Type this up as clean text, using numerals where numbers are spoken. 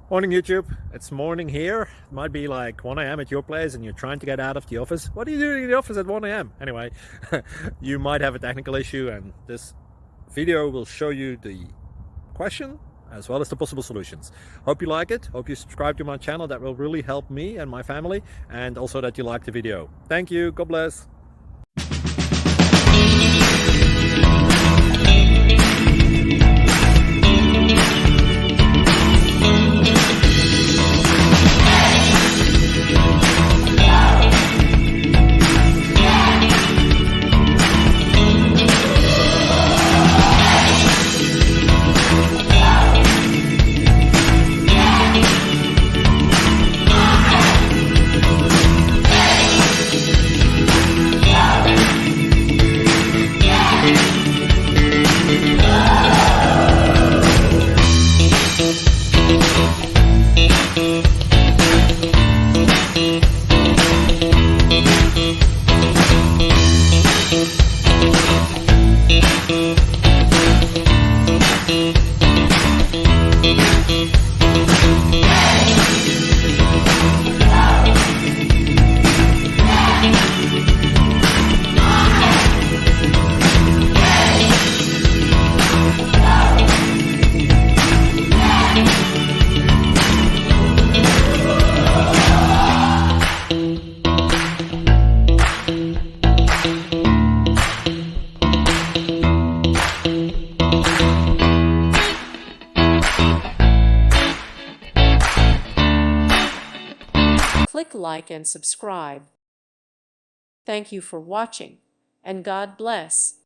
Morning YouTube, it's morning here. It might be like 1 a.m. at your place and you're trying to get out of the office. What are you doing in the office at 1 a.m.? Anyway, you might have a technical issue and this video will show you the question as well as the possible solutions. Hope you like it, hope you subscribe to my channel. That will really help me and my family, and also that you like the video. Thank you, God bless. Click like and subscribe. Thank you for watching, and God bless.